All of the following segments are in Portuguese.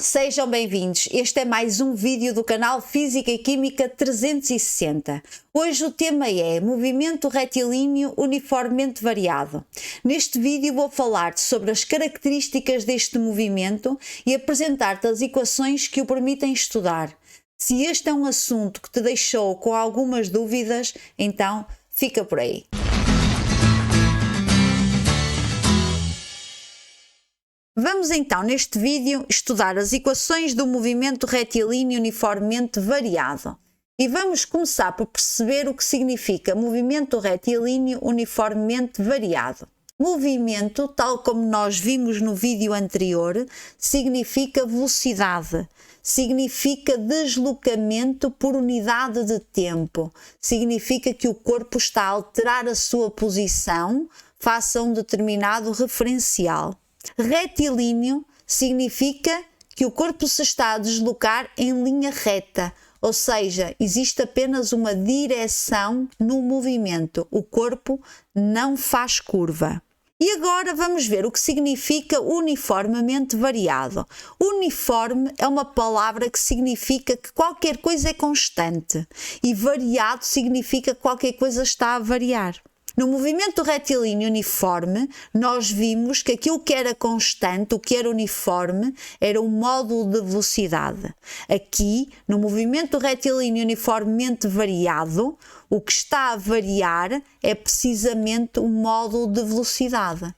Sejam bem-vindos. Este é mais um vídeo do canal Física e Química 360. Hoje o tema é movimento retilíneo uniformemente variado. Neste vídeo vou falar-te sobre as características deste movimento e apresentar-te as equações que o permitem estudar. Se este é um assunto que te deixou com algumas dúvidas, então fica por aí. Vamos então neste vídeo estudar as equações do movimento retilíneo uniformemente variado. E vamos começar por perceber o que significa movimento retilíneo uniformemente variado. Movimento, tal como nós vimos no vídeo anterior, significa velocidade, significa deslocamento por unidade de tempo, significa que o corpo está a alterar a sua posição face a um determinado referencial. Retilíneo significa que o corpo se está a deslocar em linha reta, ou seja, existe apenas uma direção no movimento, o corpo não faz curva. E agora vamos ver o que significa uniformemente variado. Uniforme é uma palavra que significa que qualquer coisa é constante e variado significa que qualquer coisa está a variar. No movimento retilíneo uniforme, nós vimos que aquilo que era constante, o que era uniforme, era o módulo de velocidade. Aqui, no movimento retilíneo uniformemente variado, o que está a variar é precisamente o módulo de velocidade.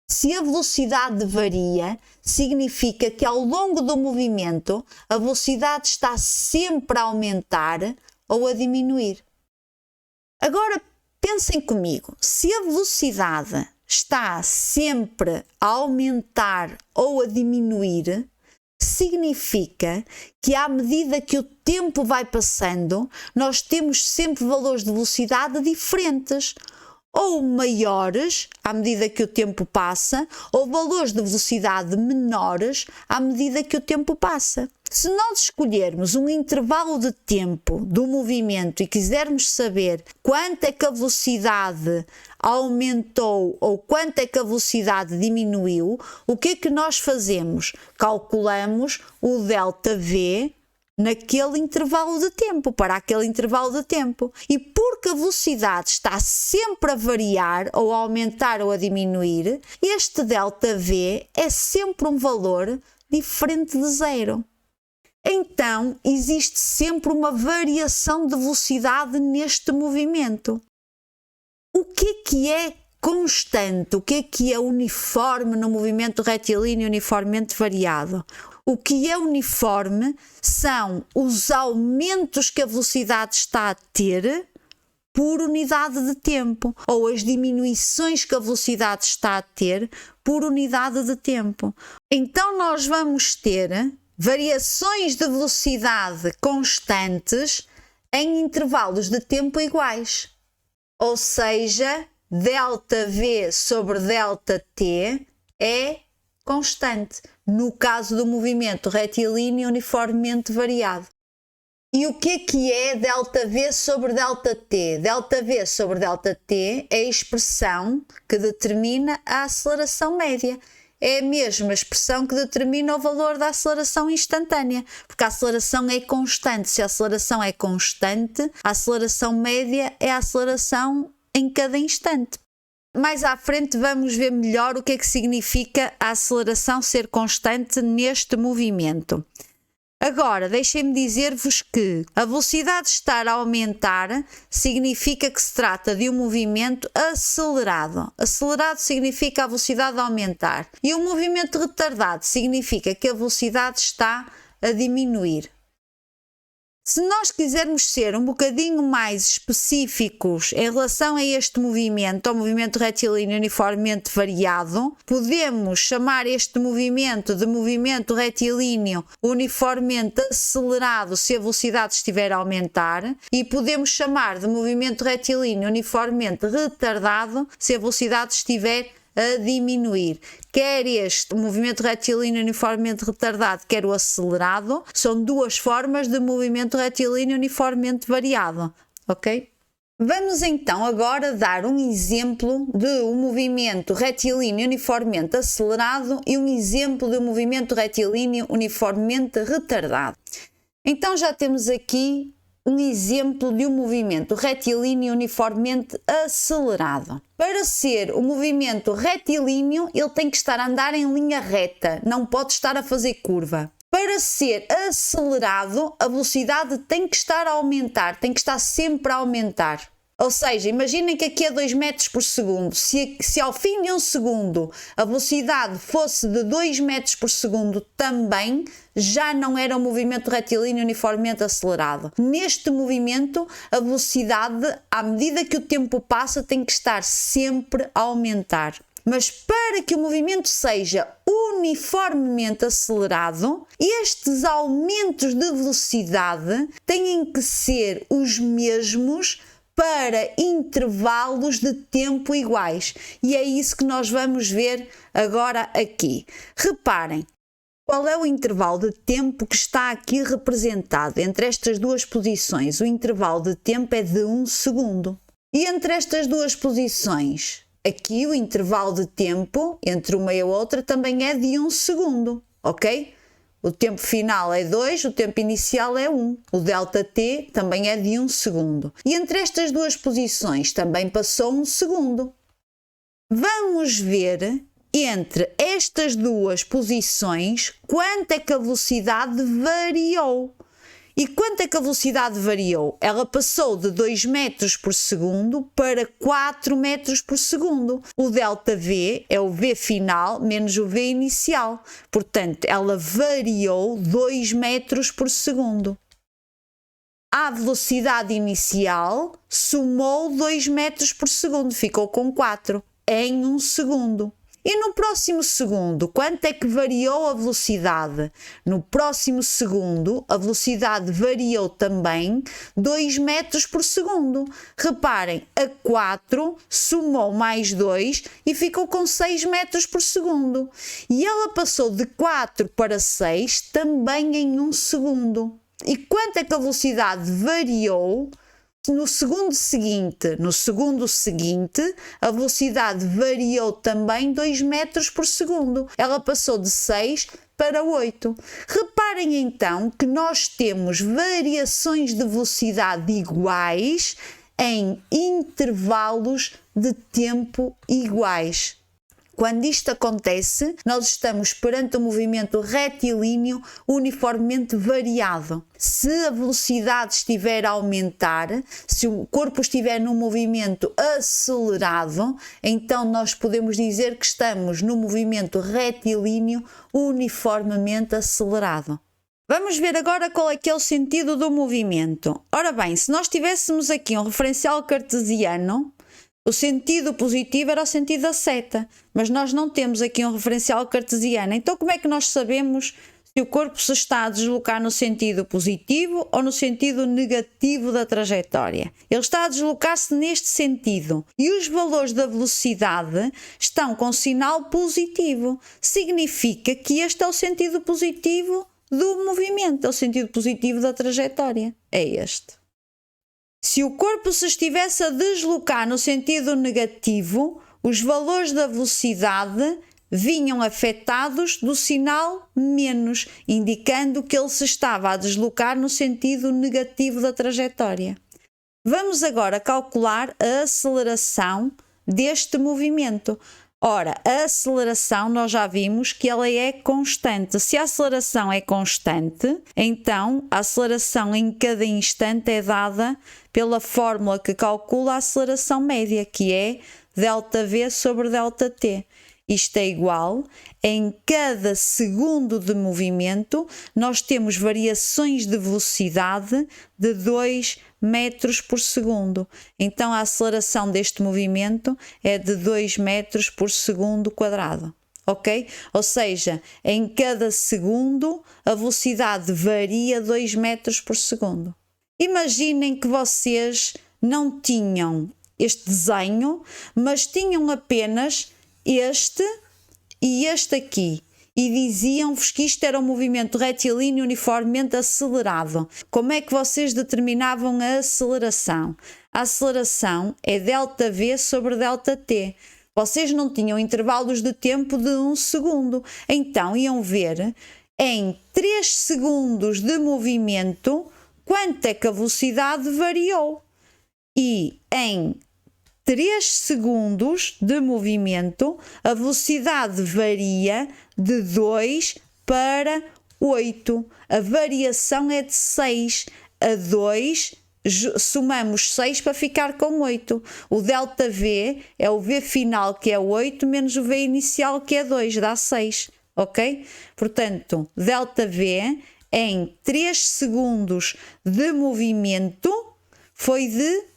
Se a velocidade varia, significa que ao longo do movimento, a velocidade está sempre a aumentar ou a diminuir. Agora pensem comigo, se a velocidade está sempre a aumentar ou a diminuir, significa que à medida que o tempo vai passando, nós temos sempre valores de velocidade diferentes, ou maiores à medida que o tempo passa, ou valores de velocidade menores à medida que o tempo passa. Se nós escolhermos um intervalo de tempo do movimento e quisermos saber quanto é que a velocidade aumentou ou quanto é que a velocidade diminuiu, o que é que nós fazemos? Calculamos o ΔV naquele intervalo de tempo, para aquele intervalo de tempo. E porque a velocidade está sempre a variar, ou a aumentar ou a diminuir, este ΔV é sempre um valor diferente de zero. Então, existe sempre uma variação de velocidade neste movimento. O que é constante? O que é uniforme no movimento retilíneo uniformemente variado? O que é uniforme são os aumentos que a velocidade está a ter por unidade de tempo, ou as diminuições que a velocidade está a ter por unidade de tempo. Então, nós vamos ter variações de velocidade constantes em intervalos de tempo iguais. Ou seja, ΔV sobre ΔT é constante, no caso do movimento retilíneo uniformemente variado. E o que é ΔV sobre ΔT? ΔV sobre ΔT é a expressão que determina a aceleração média. É a mesma expressão que determina o valor da aceleração instantânea, porque a aceleração é constante. Se a aceleração é constante, a aceleração média é a aceleração em cada instante. Mais à frente vamos ver melhor o que é que significa a aceleração ser constante neste movimento. Agora, deixem-me dizer-vos que a velocidade estar a aumentar significa que se trata de um movimento acelerado. Acelerado significa a velocidade a aumentar. E o movimento retardado significa que a velocidade está a diminuir. Se nós quisermos ser um bocadinho mais específicos em relação a este movimento, ao movimento retilíneo uniformemente variado, podemos chamar este movimento de movimento retilíneo uniformemente acelerado se a velocidade estiver a aumentar e podemos chamar de movimento retilíneo uniformemente retardado se a velocidade estiver a diminuir. Quer este movimento retilíneo uniformemente retardado, quer o acelerado, são duas formas de movimento retilíneo uniformemente variado, ok? Vamos então agora dar um exemplo de um movimento retilíneo uniformemente acelerado e um exemplo de um movimento retilíneo uniformemente retardado. Então já temos aqui um exemplo de um movimento retilíneo uniformemente acelerado. Para ser um movimento retilíneo, ele tem que estar a andar em linha reta, não pode estar a fazer curva. Para ser acelerado, a velocidade tem que estar a aumentar, tem que estar sempre a aumentar. Ou seja, imaginem que aqui é 2 metros por segundo. Se ao fim de um segundo a velocidade fosse de 2 metros por segundo também, já não era um movimento retilíneo uniformemente acelerado. Neste movimento, a velocidade, à medida que o tempo passa, tem que estar sempre a aumentar. Mas para que o movimento seja uniformemente acelerado, estes aumentos de velocidade têm que ser os mesmos para intervalos de tempo iguais. E é isso que nós vamos ver agora aqui. Reparem, qual é o intervalo de tempo que está aqui representado entre estas duas posições? O intervalo de tempo é de 1 segundo. E entre estas duas posições, aqui o intervalo de tempo entre uma e a outra também é de 1 segundo, ok? O tempo final é 2, o tempo inicial é 1. O ΔT também é de 1 segundo. E entre estas duas posições também passou 1 segundo. Vamos ver entre estas duas posições quanto é que a velocidade variou. E quanto é que a velocidade variou? Ela passou de 2 metros por segundo para 4 metros por segundo. O ΔV é o V final menos o V inicial. Portanto, ela variou 2 metros por segundo. A velocidade inicial somou 2 metros por segundo, ficou com 4 em 1 segundo. E no próximo segundo, quanto é que variou a velocidade? No próximo segundo, a velocidade variou também 2 metros por segundo. Reparem, a 4 somou mais 2 e ficou com 6 metros por segundo. E ela passou de 4 para 6 também em 1 segundo. E quanto é que a velocidade variou? No segundo seguinte, a velocidade variou também 2 metros por segundo. Ela passou de 6 para 8. Reparem então que nós temos variações de velocidade iguais em intervalos de tempo iguais. Quando isto acontece, nós estamos perante um movimento retilíneo uniformemente variado. Se a velocidade estiver a aumentar, se o corpo estiver num movimento acelerado, então nós podemos dizer que estamos no movimento retilíneo uniformemente acelerado. Vamos ver agora qual é que é o sentido do movimento. Ora bem, se nós tivéssemos aqui um referencial cartesiano, o sentido positivo era o sentido da seta, mas nós não temos aqui um referencial cartesiano. Então como é que nós sabemos se o corpo se está a deslocar no sentido positivo ou no sentido negativo da trajetória? Ele está a deslocar-se neste sentido e os valores da velocidade estão com sinal positivo. Significa que este é o sentido positivo do movimento, é o sentido positivo da trajetória. É este. Se o corpo se estivesse a deslocar no sentido negativo, os valores da velocidade vinham afetados do sinal menos, indicando que ele se estava a deslocar no sentido negativo da trajetória. Vamos agora calcular a aceleração deste movimento. Ora, a aceleração nós já vimos que ela é constante. Se a aceleração é constante, então a aceleração em cada instante é dada pela fórmula que calcula a aceleração média, que é ΔV sobre ΔT. Isto é igual, em cada segundo de movimento, nós temos variações de velocidade de 2 metros por segundo. Então, a aceleração deste movimento é de 2 metros por segundo quadrado. Ok? Ou seja, em cada segundo, a velocidade varia 2 metros por segundo. Imaginem que vocês não tinham este desenho, mas tinham apenas este e este aqui. e diziam-vos que isto era um movimento retilíneo uniformemente acelerado. Como é que vocês determinavam a aceleração? A aceleração é ΔV sobre ΔT. Vocês não tinham intervalos de tempo de 1 segundo, então iam ver em 3 segundos de movimento quanto é que a velocidade variou. E em 3 segundos de movimento, a velocidade varia de 2 para 8. A variação é de 6. A 2, somamos 6 para ficar com 8. O ΔV é o V final, que é 8, menos o V inicial, que é 2, dá 6. Ok? Portanto, ΔV em 3 segundos de movimento foi de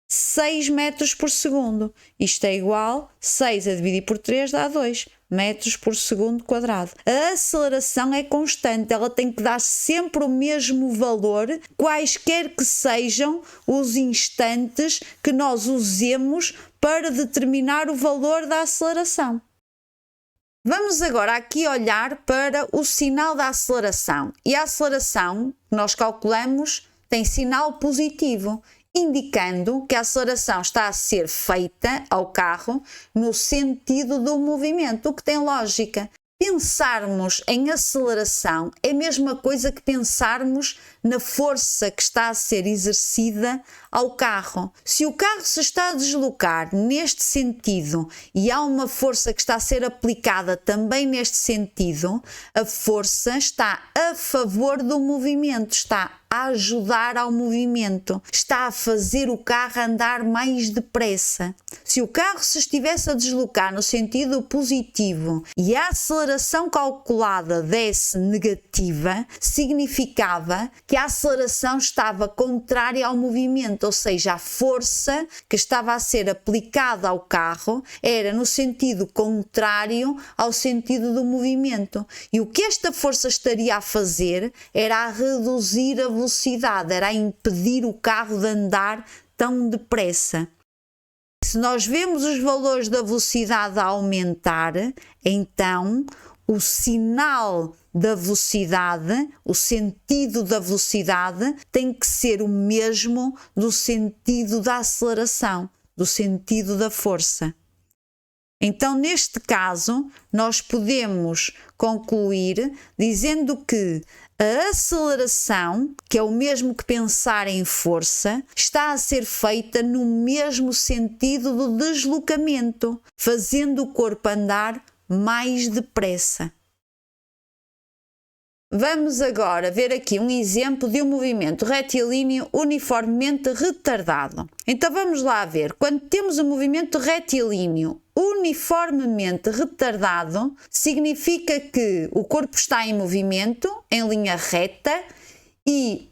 6 metros por segundo. Isto é igual, 6 a dividir por 3 dá 2 metros por segundo quadrado. A aceleração é constante, ela tem que dar sempre o mesmo valor, quaisquer que sejam os instantes que nós usemos para determinar o valor da aceleração. Vamos agora aqui olhar para o sinal da aceleração. E a aceleração que nós calculamos tem sinal positivo, indicando que a aceleração está a ser feita ao carro no sentido do movimento, o que tem lógica. Pensarmos em aceleração é a mesma coisa que pensarmos na força que está a ser exercida ao carro. Se o carro se está a deslocar neste sentido e há uma força que está a ser aplicada também neste sentido, a força está a favor do movimento, está a ajudar ao movimento, está a fazer o carro andar mais depressa. Se o carro se estivesse a deslocar no sentido positivo e a aceleração calculada desse negativa, significava que a aceleração estava contrária ao movimento, ou seja, a força que estava a ser aplicada ao carro era no sentido contrário ao sentido do movimento. E o que esta força estaria a fazer era a reduzir a velocidade, era a impedir o carro de andar tão depressa. Se nós vemos os valores da velocidade a aumentar, então o sinal da velocidade, o sentido da velocidade tem que ser o mesmo do sentido da aceleração, do sentido da força. Então, neste caso, nós podemos concluir dizendo que a aceleração, que é o mesmo que pensar em força, está a ser feita no mesmo sentido do deslocamento, fazendo o corpo andar mais depressa. Vamos agora ver aqui um exemplo de um movimento retilíneo uniformemente retardado. Então vamos lá ver. Quando temos um movimento retilíneo uniformemente retardado, significa que o corpo está em movimento, em linha reta, e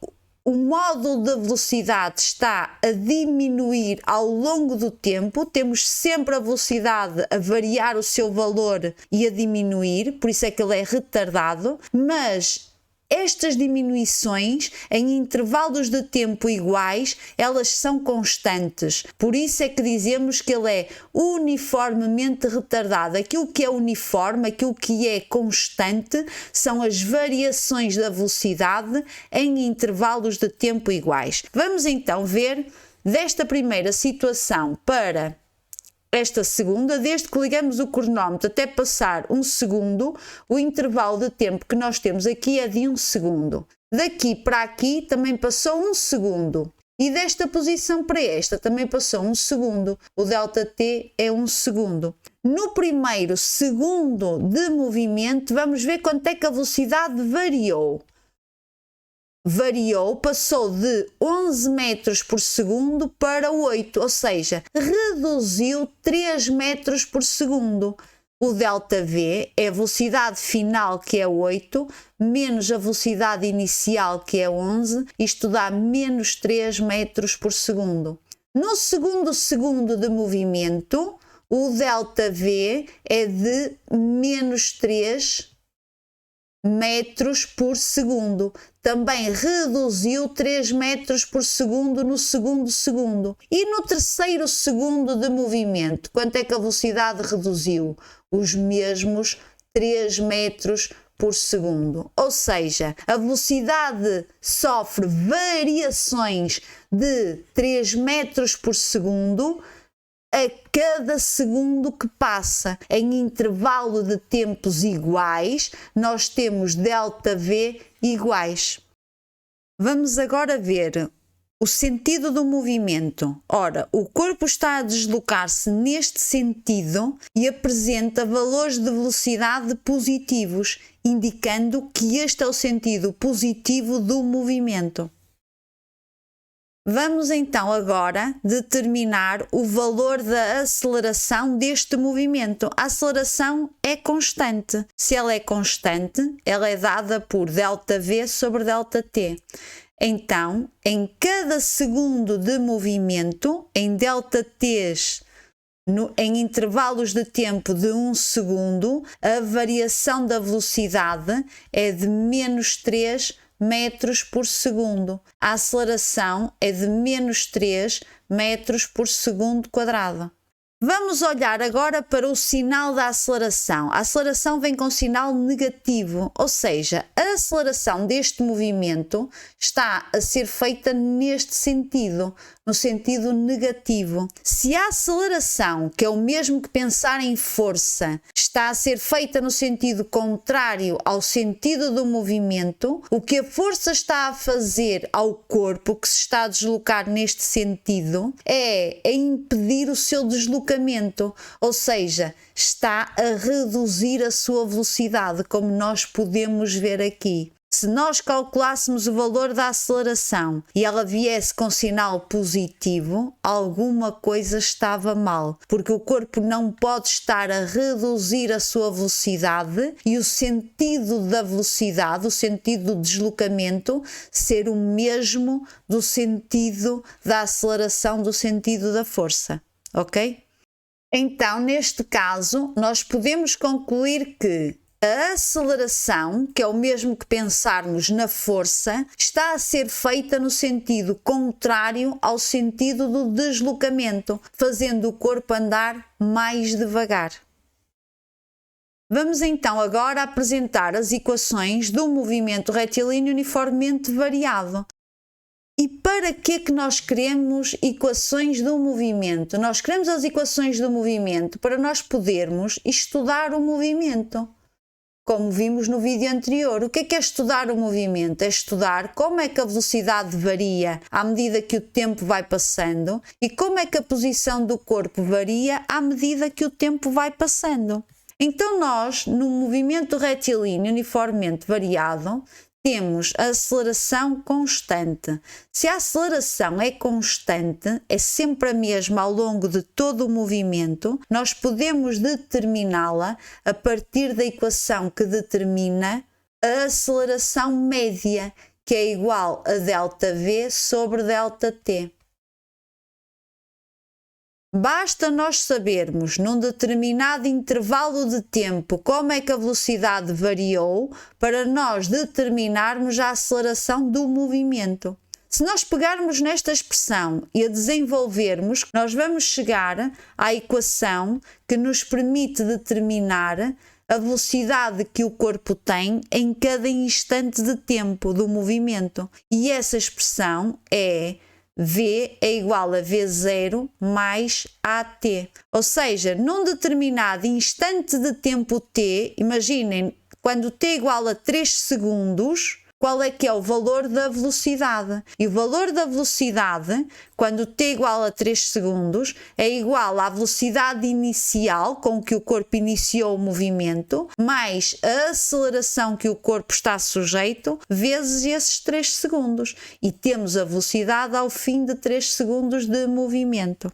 o módulo da velocidade está a diminuir ao longo do tempo. Temos sempre a velocidade a variar o seu valor e a diminuir, por isso é que ele é retardado, mas estas diminuições em intervalos de tempo iguais, elas são constantes. Por isso é que dizemos que ele é uniformemente retardado. Aquilo que é uniforme, aquilo que é constante, são as variações da velocidade em intervalos de tempo iguais. Vamos então ver desta primeira situação para esta segunda, desde que ligamos o cronómetro até passar 1 segundo, o intervalo de tempo que nós temos aqui é de 1 segundo. Daqui para aqui também passou 1 segundo. E desta posição para esta também passou 1 segundo. O ΔT é 1 segundo. No primeiro segundo de movimento, vamos ver quanto é que a velocidade variou. Passou de 11 metros por segundo para 8, ou seja, reduziu 3 metros por segundo. O ΔV é a velocidade final, que é 8, menos a velocidade inicial, que é 11, isto dá menos 3 metros por segundo. No segundo segundo de movimento, o ΔV é de menos 3 metros por segundo. Também reduziu 3 metros por segundo no segundo segundo. E no terceiro segundo de movimento, quanto é que a velocidade reduziu? Os mesmos 3 metros por segundo. Ou seja, a velocidade sofre variações de 3 metros por segundo a cada segundo que passa. Em intervalo de tempos iguais, nós temos ΔV iguais. Vamos agora ver o sentido do movimento. Ora, o corpo está a deslocar-se neste sentido e apresenta valores de velocidade positivos, indicando que este é o sentido positivo do movimento. Vamos então agora determinar o valor da aceleração deste movimento. A aceleração é constante. Se ela é constante, ela é dada por ΔV sobre ΔT. Então, em cada segundo de movimento, em ΔTs, em intervalos de tempo de 1 segundo, a variação da velocidade é de menos 3 metros por segundo. A aceleração é de menos 3 metros por segundo quadrado. Vamos olhar agora para o sinal da aceleração. A aceleração vem com sinal negativo, ou seja, a aceleração deste movimento está a ser feita neste sentido, no sentido negativo. Se a aceleração, que é o mesmo que pensar em força, está a ser feita no sentido contrário ao sentido do movimento, o que a força está a fazer ao corpo que se está a deslocar neste sentido é a impedir o seu deslocamento, ou seja, está a reduzir a sua velocidade, como nós podemos ver aqui. Se nós calculássemos o valor da aceleração e ela viesse com sinal positivo, alguma coisa estava mal, porque o corpo não pode estar a reduzir a sua velocidade e o sentido da velocidade, o sentido do deslocamento, ser o mesmo do sentido da aceleração, do sentido da força, ok? Então, neste caso, nós podemos concluir que a aceleração, que é o mesmo que pensarmos na força, está a ser feita no sentido contrário ao sentido do deslocamento, fazendo o corpo andar mais devagar. Vamos então agora apresentar as equações do movimento retilíneo uniformemente variado. E para que é que nós queremos equações do movimento? Nós queremos as equações do movimento para nós podermos estudar o movimento. Como vimos no vídeo anterior, o que é estudar o movimento? É estudar como é que a velocidade varia à medida que o tempo vai passando e como é que a posição do corpo varia à medida que o tempo vai passando. Então nós, no movimento retilíneo uniformemente variado, temos a aceleração constante. Se a aceleração é constante, é sempre a mesma ao longo de todo o movimento, nós podemos determiná-la a partir da equação que determina a aceleração média, que é igual a ΔV sobre ΔT. Basta nós sabermos, num determinado intervalo de tempo, como é que a velocidade variou para nós determinarmos a aceleração do movimento. Se nós pegarmos nesta expressão e a desenvolvermos, nós vamos chegar à equação que nos permite determinar a velocidade que o corpo tem em cada instante de tempo do movimento. E essa expressão é V é igual a V0 mais AT. Ou seja, num determinado instante de tempo t, imaginem, quando t é igual a 3 segundos, qual é que é o valor da velocidade? E o valor da velocidade, quando t é igual a 3 segundos, é igual à velocidade inicial com que o corpo iniciou o movimento, mais a aceleração que o corpo está sujeito, vezes esses 3 segundos. E temos a velocidade ao fim de 3 segundos de movimento.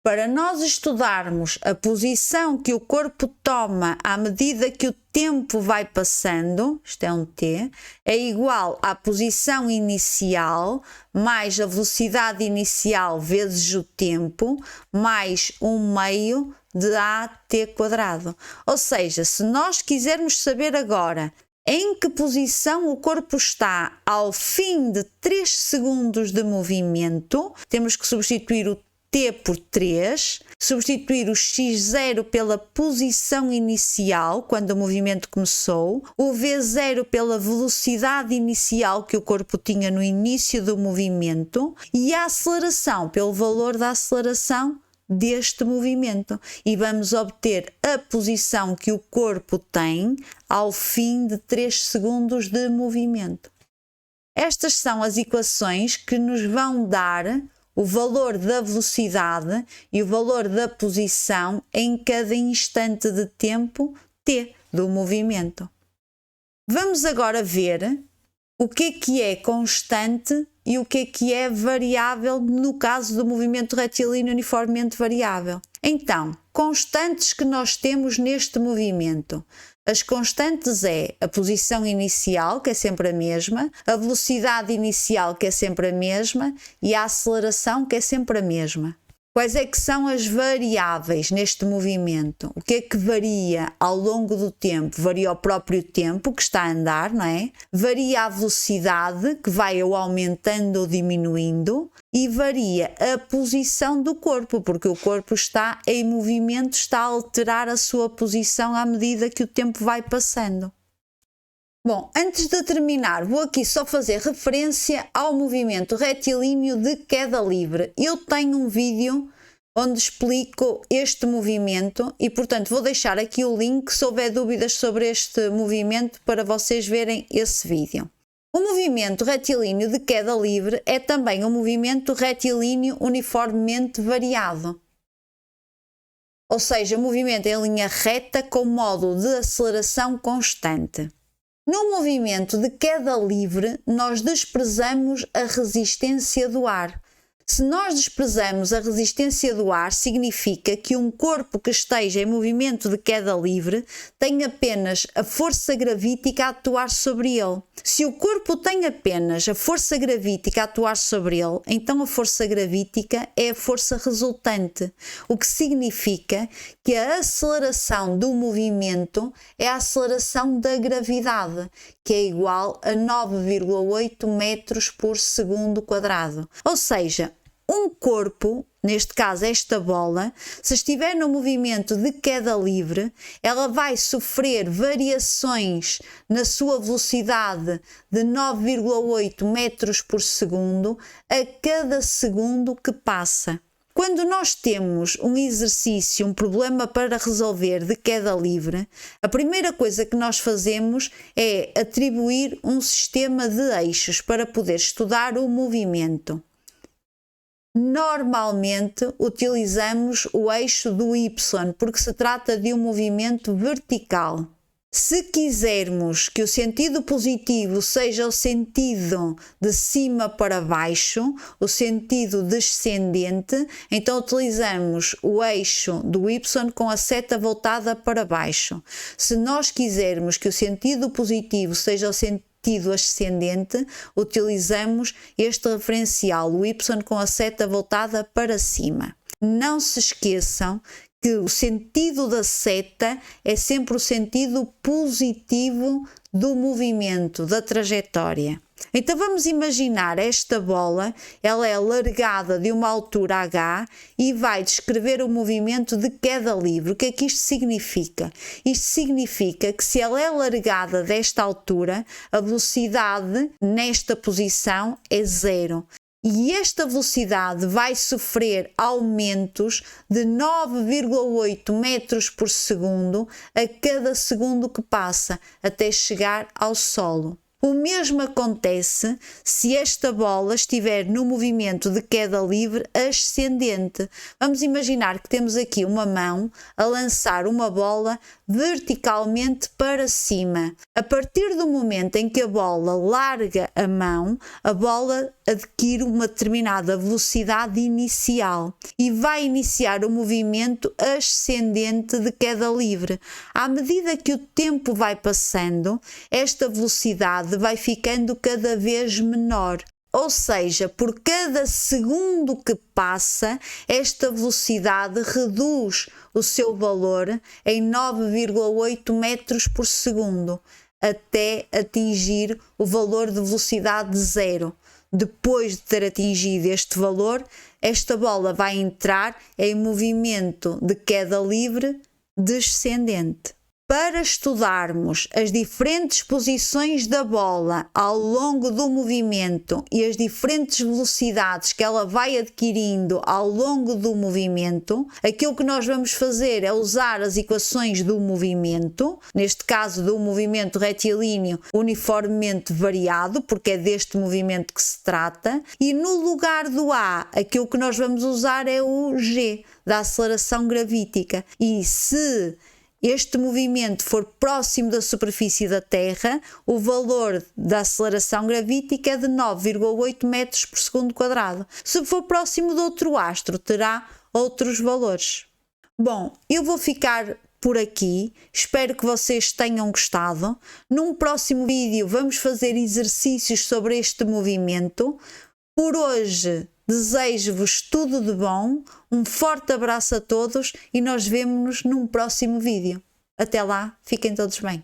Para nós estudarmos a posição que o corpo toma à medida que o tempo vai passando, isto é um t, é igual à posição inicial mais a velocidade inicial vezes o tempo mais 1/2 de AT². Ou seja, se nós quisermos saber agora em que posição o corpo está ao fim de 3 segundos de movimento, temos que substituir o t por 3, substituir o x0 pela posição inicial, quando o movimento começou, o v0 pela velocidade inicial que o corpo tinha no início do movimento e a aceleração pelo valor da aceleração deste movimento. E vamos obter a posição que o corpo tem ao fim de 3 segundos de movimento. Estas são as equações que nos vão dar o valor da velocidade e o valor da posição em cada instante de tempo t do movimento. Vamos agora ver o que é constante e o que é variável no caso do movimento retilíneo uniformemente variável. Então, constantes que nós temos neste movimento. As constantes é a posição inicial, que é sempre a mesma, a velocidade inicial, que é sempre a mesma, e a aceleração, que é sempre a mesma. Quais é que são as variáveis neste movimento? O que é que varia ao longo do tempo? Varia o próprio tempo que está a andar, não é? Varia a velocidade, que vai ou aumentando ou diminuindo, e varia a posição do corpo, porque o corpo está em movimento, está a alterar a sua posição à medida que o tempo vai passando. Bom, antes de terminar, vou aqui só fazer referência ao movimento retilíneo de queda livre. Eu tenho um vídeo onde explico este movimento e, portanto, vou deixar aqui o link se houver dúvidas sobre este movimento para vocês verem esse vídeo. O movimento retilíneo de queda livre é também um movimento retilíneo uniformemente variado. Ou seja, movimento em linha reta com módulo de aceleração constante. No movimento de queda livre, nós desprezamos a resistência do ar. Se nós desprezamos a resistência do ar, significa que um corpo que esteja em movimento de queda livre tem apenas a força gravítica a atuar sobre ele. Se o corpo tem apenas a força gravítica a atuar sobre ele, então a força gravítica é a força resultante, o que significa que a aceleração do movimento é a aceleração da gravidade, que é igual a 9,8 metros por segundo quadrado. Ou seja, um corpo, neste caso esta bola, se estiver no movimento de queda livre, ela vai sofrer variações na sua velocidade de 9,8 metros por segundo a cada segundo que passa. Quando nós temos um exercício, um problema para resolver de queda livre, a primeira coisa que nós fazemos é atribuir um sistema de eixos para poder estudar o movimento. Normalmente utilizamos o eixo do Y, porque se trata de um movimento vertical. Se quisermos que o sentido positivo seja o sentido de cima para baixo, o sentido descendente, então utilizamos o eixo do Y com a seta voltada para baixo. Se nós quisermos que o sentido positivo seja o sentido ascendente, utilizamos este referencial, o Y com a seta voltada para cima. Não se esqueçam que o sentido da seta é sempre o sentido positivo do movimento, da trajetória. Então vamos imaginar esta bola, ela é largada de uma altura h e vai descrever o movimento de queda livre. O que é que isto significa? Isto significa que se ela é largada desta altura, a velocidade nesta posição é 0. E esta velocidade vai sofrer aumentos de 9,8 metros por segundo a cada segundo que passa, até chegar ao solo. O mesmo acontece se esta bola estiver no movimento de queda livre ascendente. Vamos imaginar que temos aqui uma mão a lançar uma bola verticalmente para cima. A partir do momento em que a bola larga a mão, a bola adquire uma determinada velocidade inicial e vai iniciar o movimento ascendente de queda livre. À medida que o tempo vai passando, esta velocidade vai ficando cada vez menor. Ou seja, por cada segundo que passa, esta velocidade reduz o seu valor em 9,8 metros por segundo, até atingir o valor de velocidade 0. depois de ter atingido este valor, esta bola vai entrar em movimento de queda livre descendente. Para estudarmos as diferentes posições da bola ao longo do movimento e as diferentes velocidades que ela vai adquirindo ao longo do movimento, aquilo que nós vamos fazer é usar as equações do movimento, neste caso do movimento retilíneo uniformemente variado, porque é deste movimento que se trata, e no lugar do A, aquilo que nós vamos usar é o G, da aceleração gravítica. E se este movimento for próximo da superfície da Terra, o valor da aceleração gravítica é de 9,8 metros por segundo quadrado. Se for próximo de outro astro, terá outros valores. Bom, eu vou ficar por aqui. Espero que vocês tenham gostado. Num próximo vídeo vamos fazer exercícios sobre este movimento. Por hoje, desejo-vos tudo de bom, um forte abraço a todos e nós vemo-nos num próximo vídeo. Até lá, fiquem todos bem.